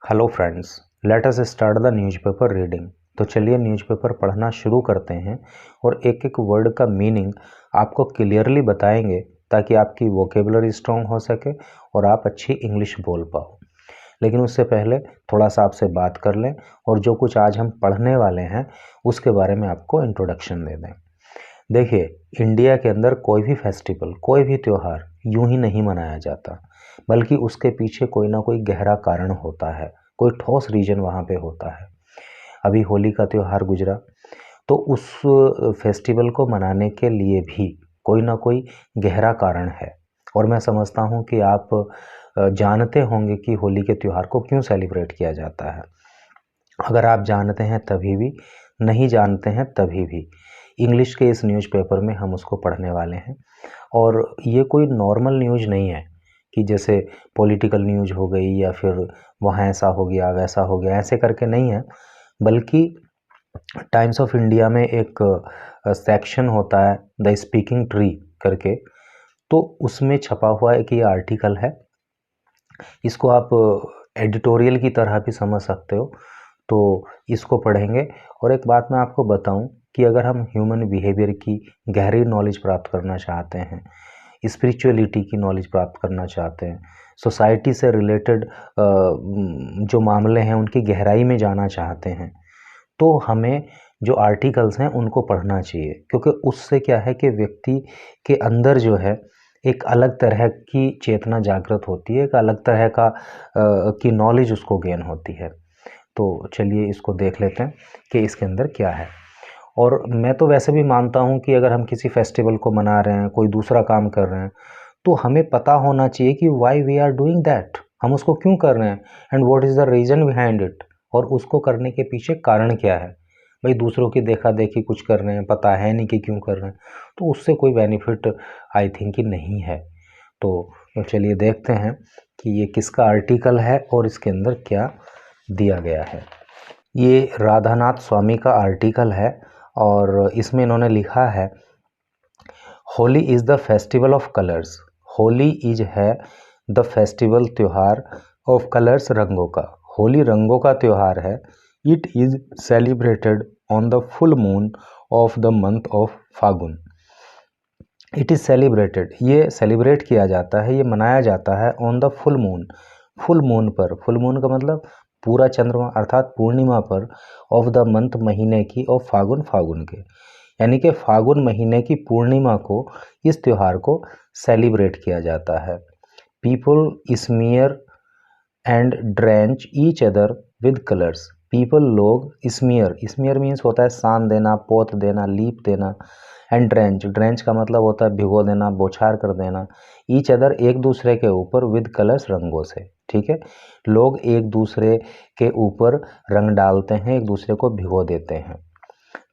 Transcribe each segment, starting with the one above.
Hello friends, let us start the newspaper reading. तो चलिए newspaper पढ़ना शुरू करते हैं और एक एक वर्ड का मीनिंग आपको क्लियरली बताएंगे ताकि आपकी वोकेबलरी स्ट्रॉन्ग हो सके और आप अच्छी इंग्लिश बोल पाओ। लेकिन उससे पहले थोड़ा सा आपसे बात कर लें और जो कुछ आज हम पढ़ने वाले हैं उसके बारे में आपको इंट्रोडक्शन दे दें। देखिए, इंडिया के अंदर कोई भी फेस्टिवल, कोई भी त्यौहार यूं ही नहीं मनाया जाता, बल्कि उसके पीछे कोई ना कोई गहरा कारण होता है, कोई ठोस रीजन वहाँ पे होता है। अभी होली का त्यौहार गुजरा, तो उस फेस्टिवल को मनाने के लिए भी कोई ना कोई गहरा कारण है। और मैं समझता हूँ कि आप जानते होंगे कि होली के त्यौहार को क्यों सेलिब्रेट किया जाता है। अगर आप जानते हैं तभी भी, नहीं जानते हैं तभी भी, इंग्लिश के इस न्यूज़पेपर में हम उसको पढ़ने वाले हैं। और ये कोई नॉर्मल न्यूज़ नहीं है कि जैसे पॉलिटिकल न्यूज़ हो गई या फिर वहाँ ऐसा हो गया वैसा हो गया, ऐसे करके नहीं है। बल्कि टाइम्स ऑफ इंडिया में एक सेक्शन होता है द स्पीकिंग ट्री करके, तो उसमें छपा हुआ एक ये आर्टिकल है। इसको आप एडिटोरियल की तरह भी समझ सकते हो। तो इसको पढ़ेंगे। और एक बात मैं आपको बताऊं कि अगर हम ह्यूमन बिहेवियर की गहरी नॉलेज प्राप्त करना चाहते हैं, स्पिरिचुअलिटी की नॉलेज प्राप्त करना चाहते हैं, सोसाइटी से रिलेटेड जो मामले हैं उनकी गहराई में जाना चाहते हैं, तो हमें जो आर्टिकल्स हैं उनको पढ़ना चाहिए। क्योंकि उससे क्या है कि व्यक्ति के अंदर जो है एक अलग तरह की चेतना जागृत होती है, एक अलग तरह की नॉलेज उसको गेन होती है। तो चलिए इसको देख लेते हैं कि इसके अंदर क्या है। और मैं तो वैसे भी मानता हूँ कि अगर हम किसी फेस्टिवल को मना रहे हैं, कोई दूसरा काम कर रहे हैं, तो हमें पता होना चाहिए कि why we are doing that, हम उसको क्यों कर रहे हैं and what is the reason behind it, और उसको करने के पीछे कारण क्या है। भाई दूसरों की देखा देखी कुछ कर रहे हैं, पता है नहीं कि क्यों कर रहे हैं, तो उससे कोई बेनिफिट आई थिंक कि नहीं है। तो चलिए देखते हैं कि ये किसका आर्टिकल है और इसके अंदर क्या दिया गया है। ये राधानाथ स्वामी का आर्टिकल है और इसमें इन्होंने लिखा है, Holi is the festival of colours. Holi is है द फेस्टिवल, त्यौहार, ऑफ कलर्स, रंगों का। होली रंगों का त्यौहार है। It is celebrated on the full moon of the month of Phagun. It is celebrated, ये सेलिब्रेट किया जाता है, ये मनाया जाता है on the full moon, full moon पर। फुल मून का मतलब पूरा चंद्रमा अर्थात पूर्णिमा पर, ऑफ द मंथ महीने की, ऑफ फागुन फागुन के, यानी कि फागुन महीने की पूर्णिमा को इस त्यौहार को सेलिब्रेट किया जाता है। People smear and drench each other with colours. People लोग, स्मीयर, स्मीयर मीन्स होता है सान देना, पोत देना, लीप देना। एंड ड्रेंच, ड्रेंच का मतलब होता है भिगो देना, बौछार कर देना। ईच अदर, एक दूसरे के ऊपर, विद कलर्स, रंगों से। ठीक है, लोग एक दूसरे के ऊपर रंग डालते हैं, एक दूसरे को भिगो देते हैं।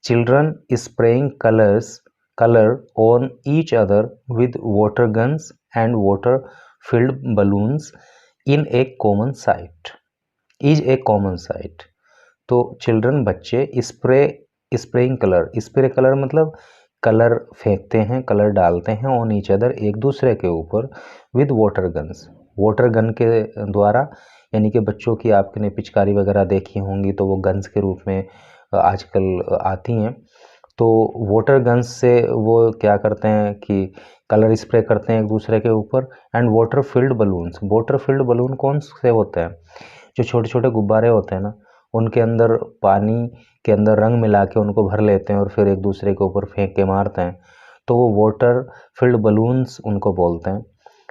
Children spraying color on each other with water guns and water filled balloons in a common site is a common site। तो चिल्ड्रन, बच्चे, स्प्रेइंग कलर, स्प्रे कलर मतलब कलर फेंकते हैं, कलर डालते हैं, ऑन ईच अदर, एक दूसरे के ऊपर, with water guns, water gun के द्वारा, यानी कि बच्चों की आपने पिचकारी वगैरह देखी होंगी तो वो गन्स के रूप में आजकल आती हैं। तो वाटर गन्स से वो क्या करते हैं कि कलर स्प्रे करते हैं एक दूसरे के ऊपर। And water field balloons, water field balloon कौन से होते हैं, जो छोटे छोटे गुब्बारे होते हैं ना, उनके अंदर पानी के अंदर रंग मिला के उनको भर लेते हैं और फिर एक दूसरे के ऊपर फेंक के मारते हैं, तो वो वाटर फिल्ड बलून्स उनको बोलते हैं।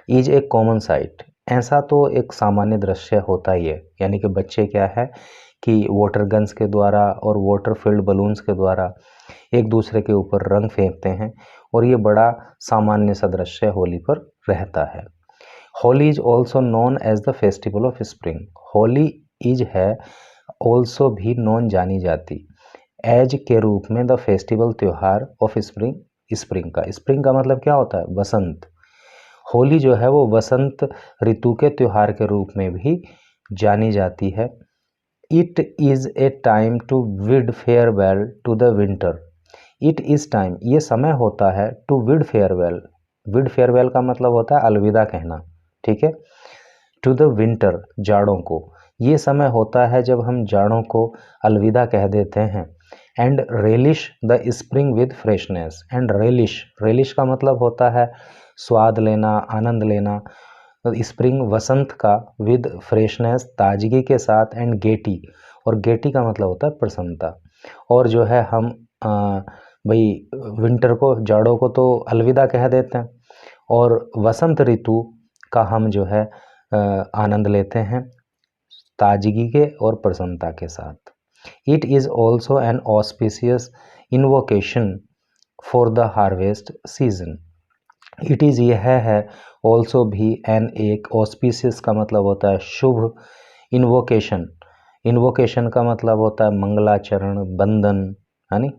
इज ए कॉमन साइट, ऐसा तो एक सामान्य दृश्य होता ही है, यानी कि बच्चे क्या है कि वाटर गन्स के द्वारा और वाटर फिल्ड बलून्स के द्वारा एक दूसरे के ऊपर रंग फेंकते हैं, और ये बड़ा सामान्य सा दृश्य होली पर रहता है। Holi is also known as the festival of spring. Holi is है ऑल्सो भी नोन, जानी जाती, एज के रूप में, द फेस्टिवल, त्यौहार, ऑफ स्प्रिंग, स्प्रिंग का। स्प्रिंग का मतलब क्या होता है, वसंत। होली जो है वो वसंत ऋतु के त्यौहार के रूप में भी जानी जाती है। It is a time to bid farewell to the winter. It is time, ये समय होता है, to bid farewell, bid farewell का मतलब होता है अलविदा कहना, ठीक है, टू द विंटर, जाड़ों को। ये समय होता है जब हम जाड़ों को अलविदा कह देते हैं। And relish the spring with freshness. And relish का मतलब होता है स्वाद लेना, आनंद लेना। स्प्रिंग वसंत का, विद फ्रेशनेस ताजगी के साथ, एंड गेटी, और गेटी का मतलब होता है प्रसन्नता। और जो है हम भाई विंटर को, जाड़ों को तो अलविदा कह देते हैं, और वसंत ऋतु का हम जो है आनंद लेते हैं ताजगी के और प्रसन्नता के साथ। It is also an auspicious invocation for the harvest season. It is यह है, ऑल्सो भी, एन एक, ऑस्पिशियस का मतलब होता है शुभ, इन्वोकेशन, इन्वोकेशन का मतलब होता है मंगलाचरण, बंधन, है नी,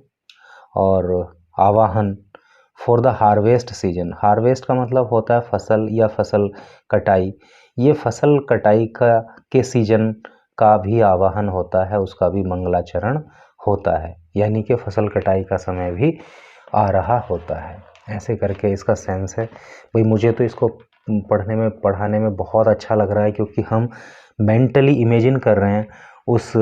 और आवाहन। For the harvest season, harvest का मतलब होता है फसल या फसल कटाई। ये फसल कटाई के सीजन का भी आवाहन होता है, उसका भी मंगलाचरण होता है, यानी कि फसल कटाई का समय भी आ रहा होता है। ऐसे करके इसका सेंस है। भाई मुझे तो इसको पढ़ाने में बहुत अच्छा लग रहा है, क्योंकि हम मेंटली इमेजिन कर रहे हैं उस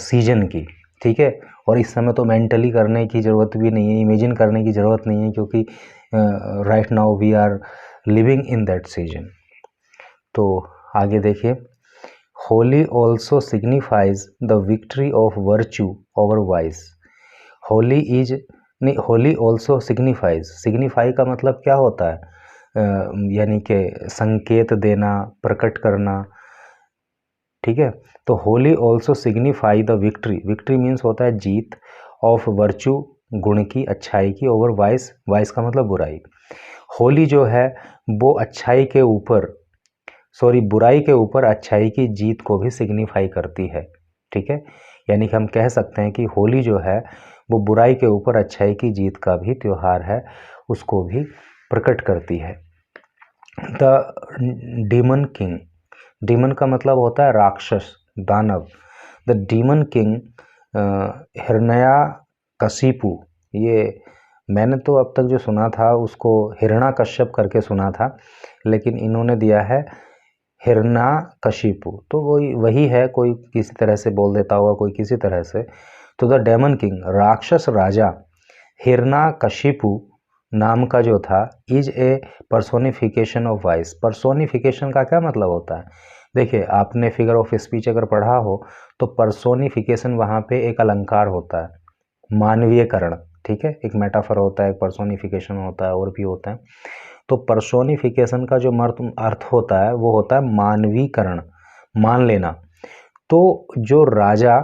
सीजन की, ठीक है। और इस समय तो मेंटली करने की ज़रूरत भी नहीं है, इमेजिन करने की ज़रूरत नहीं है, क्योंकि right now we are living in that season. तो आगे देखिए, Holi also signifies the victory of virtue over vice. Holi is नहीं, होली ऑल्सो सिग्निफाइज, सिग्निफाई का मतलब क्या होता है, यानी कि संकेत देना, प्रकट करना, ठीक है। तो Holi also signify the victory, victory means होता है जीत, ऑफ वर्च्यू गुण की, अच्छाई की, ओवर वाइस, वाइस का मतलब बुराई। होली जो है वो अच्छाई के ऊपर, सॉरी बुराई के ऊपर अच्छाई की जीत को भी सिग्निफाई करती है, ठीक है। यानी कि हम कह सकते हैं कि होली जो है वो बुराई के ऊपर अच्छाई की जीत का भी त्यौहार है, उसको भी प्रकट करती है। द डीमन किंग, डीमन का मतलब होता है राक्षस, दानव। द डीमन किंग हिरण्यकशिपु, ये मैंने तो अब तक जो सुना था उसको हिरण्यकश्यप करके सुना था, लेकिन इन्होंने दिया है हिरण्यकशिपु, तो वही है, कोई किसी तरह से बोल देता होगा, कोई किसी तरह से। तो द डेमन किंग, राक्षस राजा हिरण्यकशिपु नाम का जो था, is a personification of vice. Personification का क्या मतलब होता है, देखिए आपने फिगर ऑफ स्पीच अगर पढ़ा हो तो पर्सोनिफिकेशन वहाँ पे एक अलंकार होता है, मानवीयकरण, ठीक है। एक मेटाफर होता है, एक पर्सोनिफिकेशन होता है, और भी होता है। तो पर्सोनिफिकेशन का जो अर्थ होता है वो होता है मानवीकरण, मान लेना। तो जो राजा,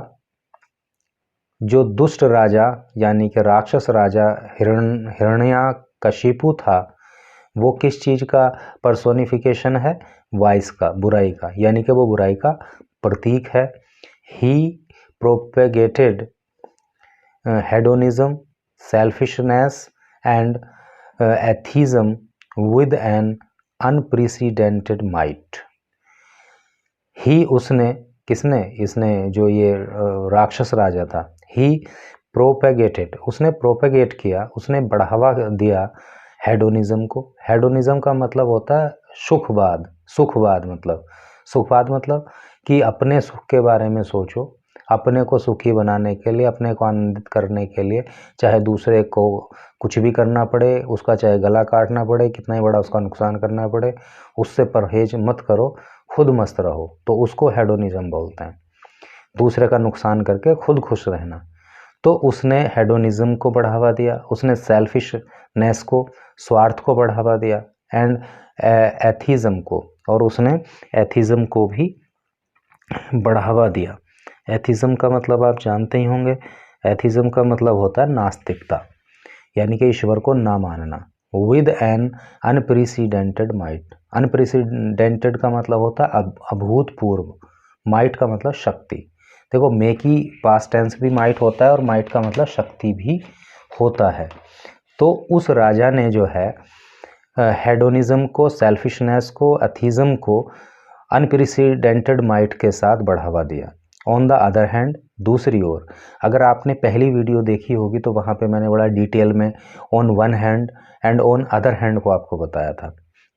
जो दुष्ट राजा यानी कि राक्षस राजा हिरण्यकशिपु था, वो किस चीज़ का पर्सोनिफिकेशन है, वाइस का, बुराई का, यानी कि वो बुराई का प्रतीक है। He propagated hedonism, selfishness and atheism with an unprecedented might. He, उसने, किसने, इसने, जो ये राक्षस राजा था, ही प्रोपेगेटेड, उसने प्रोपेगेट किया, उसने बढ़ावा दिया हेडोनिज्म को। हेडोनिज्म का मतलब होता है सुखवाद, सुखवाद मतलब, सुखवाद मतलब कि अपने सुख के बारे में सोचो, अपने को सुखी बनाने के लिए, अपने को आनंदित करने के लिए, चाहे दूसरे को कुछ भी करना पड़े, उसका चाहे गला काटना पड़े, कितना ही बड़ा उसका नुकसान करना पड़े, उससे परहेज मत करो, खुद मस्त रहो, तो उसको हेडोनिज्म बोलते हैं। दूसरे का नुकसान करके खुद खुश रहना। तो उसने हेडोनिज्म को बढ़ावा दिया, उसने सेल्फिशनेस को, स्वार्थ को बढ़ावा दिया, एंड एथीज्म को, और उसने एथीज्म को भी बढ़ावा दिया। एथीज्म का मतलब आप जानते ही होंगे, एथीज्म का मतलब होता है नास्तिकता, यानी कि ईश्वर को ना मानना। With an unprecedented might, unprecedented का मतलब होता है अभूतपूर्व, माइट का मतलब शक्ति। देखो मे की पास्ट टेंस भी माइट होता है, और माइट का मतलब शक्ति भी होता है। तो उस राजा ने जो है हेडोनिज्म को, सेल्फिशनेस को, एथीज्म को अनप्रेसिडेंटेड माइट के साथ बढ़ावा दिया। ऑन द अदर हैंड, दूसरी ओर, अगर आपने पहली वीडियो देखी होगी तो वहाँ पे मैंने बड़ा डिटेल में on one hand and on other hand को आपको बताया था,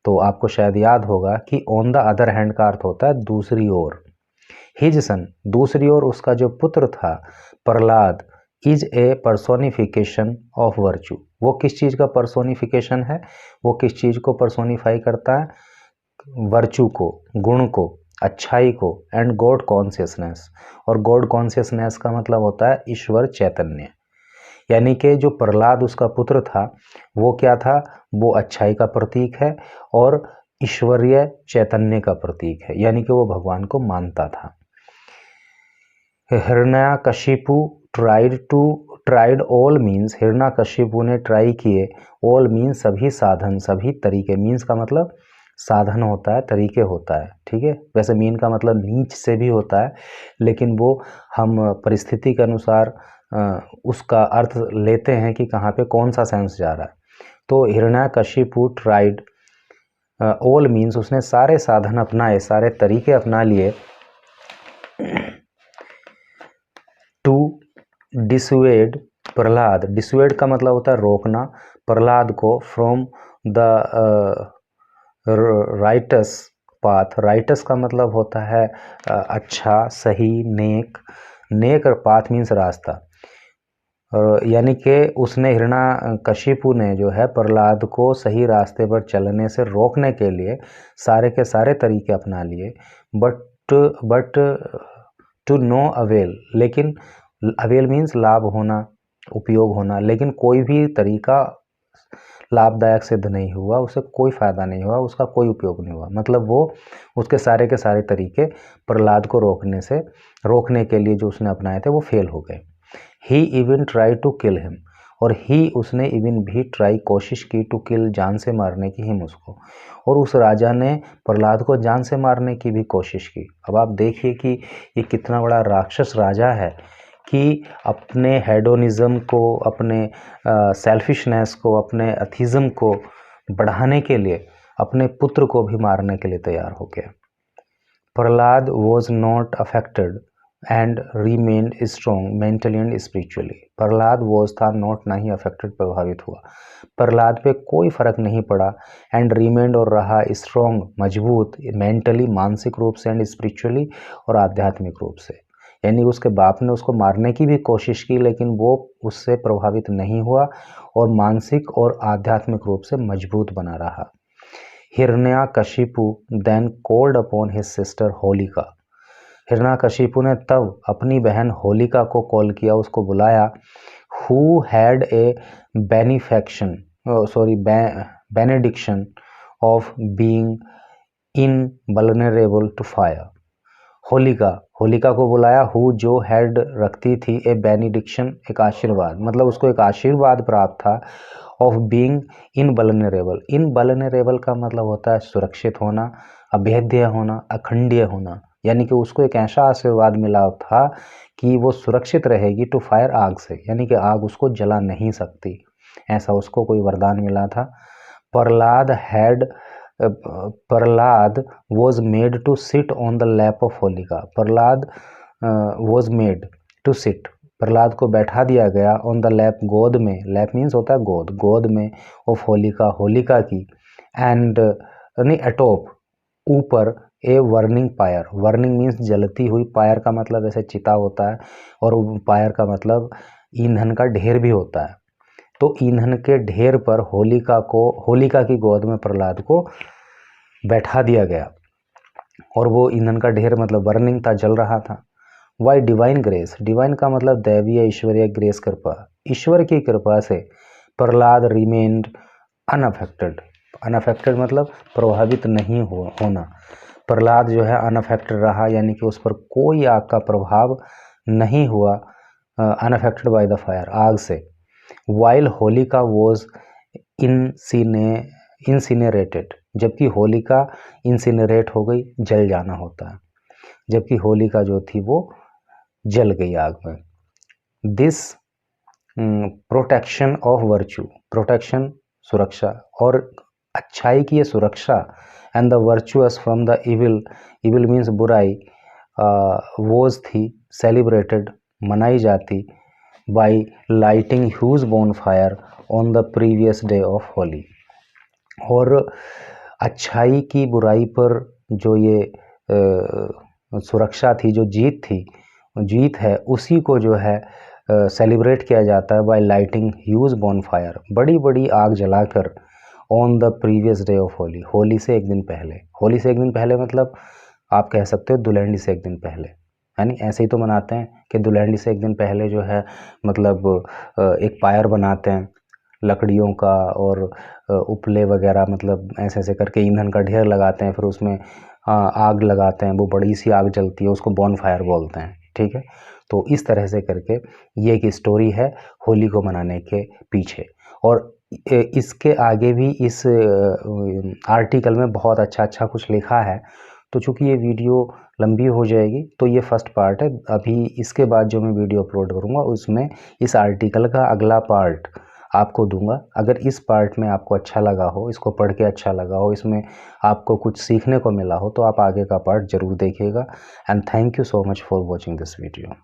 तो आपको शायद याद होगा कि ऑन द अदर हैंड का अर्थ होता है दूसरी ओर, हिज सन, दूसरी ओर उसका जो पुत्र था Prahlad, is a personification of virtue, वो किस चीज़ का पर्सोनिफिकेशन है, वो किस चीज़ को पर्सोनिफाई करता है, वर्चू को, गुण को, अच्छाई को, एंड गॉड कॉन्शियसनेस। और गॉड कॉन्शियसनेस का मतलब होता है ईश्वर चैतन्य। यानी कि जो प्रहलाद उसका पुत्र था वो क्या था, वो अच्छाई का प्रतीक है और ईश्वरीय चैतन्य का प्रतीक है, यानी कि वो भगवान को मानता था। Hiranyakashipu tried all means, Hiranyakashipu ने ट्राई किए, ऑल मीन्स सभी साधन, सभी तरीके, मीन्स का मतलब साधन होता है, तरीके होता है, ठीक है। वैसे मीन का मतलब नीच से भी होता है, लेकिन वो हम परिस्थिति के अनुसार उसका अर्थ लेते हैं कि कहाँ पे कौन सा सेंस जा रहा है। तो हिरण्यकशिपु ट्राइड ऑल मीन्स, उसने सारे साधन अपनाए, सारे तरीके अपना लिए, टू डिसुएड प्रहलाद, डिसुएड का मतलब होता है रोकना, प्रहलाद को from the rights path, rights का मतलब होता है अच्छा, सही, नेक, नेक पाथ मीन्स रास्ता, यानी कि उसने हिरण्यकशिपु ने जो है प्रहलाद को सही रास्ते पर चलने से रोकने के लिए सारे के सारे तरीके अपना लिए, बट टू नो अवेल, लेकिन अवेल मीन्स लाभ होना, उपयोग होना, लेकिन कोई भी तरीका लाभदायक सिद्ध नहीं हुआ, उसे कोई फ़ायदा नहीं हुआ, उसका कोई उपयोग नहीं हुआ। मतलब वो उसके सारे के सारे तरीके प्रहलाद को रोकने के लिए जो उसने अपनाए थे वो फेल हो गए। He even try to kill him, और ही उसने इवन भी ट्राई कोशिश की, टू किल जान से मारने की, हिम उसको, और उस राजा ने प्रहलाद को जान से मारने की भी कोशिश की। अब आप देखिए कि ये कितना बड़ा राक्षस राजा है कि अपने हेडोनिज़म को, अपने सेल्फिशनेस को, अपने एथिज़म को बढ़ाने के लिए अपने पुत्र को भी मारने के लिए तैयार हो गया। Prahlad was not affected and remained strong mentally and spiritually, Prahlad was था, नॉट नहीं अफेक्टेड प्रभावित हुआ, प्रहलाद पे कोई फर्क नहीं पड़ा, एंड रीमेन्ड और रहा स्ट्रॉन्ग मजबूत, मेंटली मानसिक रूप से, एंड स्पिरिचुअली और आध्यात्मिक रूप से। यानी उसके बाप ने उसको मारने की भी कोशिश की, लेकिन वो उससे प्रभावित नहीं हुआ और मानसिक और आध्यात्मिक रूप से मजबूत बना रहा। Hiranyakashipu then called upon his sister Holika, Hiranyakashipu ने तब अपनी बहन होलिका को कॉल किया, उसको बुलाया, who had a benediction of being invulnerable to fire. Holika को बुलाया, हु जो हैड रखती थी ए बेनिडिक्शन, एक आशीर्वाद, मतलब उसको एक आशीर्वाद प्राप्त था, ऑफ बीइंग इनवल्नरेबल, इनवल्नरेबल का मतलब होता है सुरक्षित होना, अभेद्य होना, अखंडीय होना, यानी कि उसको एक ऐसा आशीर्वाद मिला था कि वो सुरक्षित रहेगी टू फायर, आग से, यानी कि आग उसको जला नहीं सकती, ऐसा उसको कोई वरदान मिला था। Prahlad was made to sit on the lap of Holika, Prahlad was made to sit, Prahlad को बैठा दिया गया, ऑन द लैप, गोद में, लैप मीन्स होता है गोद, गोद में, ऑफ होलिका, होलिका की, एंड नहीं अटोप, ऊपर, ए वर्निंग पायर, वर्निंग मीन्स जलती हुई, पायर का मतलब ऐसे चिता होता है, और पायर का मतलब ईंधन का ढेर भी होता है। तो ईंधन के ढेर पर होलिका की गोद में प्रहलाद को बैठा दिया गया, और वो ईंधन का ढेर मतलब बर्निंग था, जल रहा था। वाई डिवाइन ग्रेस, डिवाइन का मतलब दैवीय, ईश्वरीय, ग्रेस कृपा, ईश्वर की कृपा से प्रहलाद रिमेन्ड अनअफेक्टेड, अनअफेक्टेड मतलब प्रभावित नहीं होना, प्रहलाद जो है अनअफेक्टेड रहा, यानी कि उस पर कोई आग का प्रभाव नहीं हुआ, अनअफेक्टेड बाय द फायर, आग से। वाइल होलिका वॉज इंसिनेरेटेड, जबकि होलिका इंसिनरेट हो गई, जल जाना होता है, जबकि होलिका जो थी वो जल गई आग में। This protection of virtue, protection सुरक्षा, और अच्छाई की ये सुरक्षा, and the virtuous from the evil, evil means बुराई, वोज थी, सेलिब्रेटेड मनाई जाती, by lighting huge bonfire on the previous day of Holi, और अच्छाई की बुराई पर जो ये सुरक्षा थी, जो जीत थी, जीत है, उसी को जो है सेलिब्रेट किया जाता है बाय लाइटिंग ह्यूज बॉनफायर, बड़ी बड़ी आग जलाकर on the previous day of Holi, Holi से एक दिन पहले। होली से एक दिन पहले मतलब आप कह सकते हो दुल्हनडी से एक दिन पहले, यानी ऐसे ही तो मनाते हैं कि दुल्हनडी से एक दिन पहले जो है मतलब एक पायर बनाते हैं लकड़ियों का और उपले वगैरह, मतलब ऐसे ऐसे करके ईंधन का ढेर लगाते हैं, फिर उसमें आग लगाते हैं, वो बड़ी सी आग जलती है, उसको बॉनफायर बोलते हैं, ठीक है। तो इस तरह से करके ये एक स्टोरी है होली को मनाने के पीछे। और इसके आगे भी इस आर्टिकल में बहुत अच्छा अच्छा कुछ लिखा है, तो चूँकि ये वीडियो लंबी हो जाएगी तो ये फर्स्ट पार्ट है। अभी इसके बाद जो मैं वीडियो अपलोड करूँगा उसमें इस आर्टिकल का अगला पार्ट आपको दूंगा। अगर इस पार्ट में आपको अच्छा लगा हो, इसको पढ़ के अच्छा लगा हो, इसमें आपको कुछ सीखने को मिला हो, तो आप आगे का पार्ट ज़रूर देखिएगा। And thank you so much for watching this video.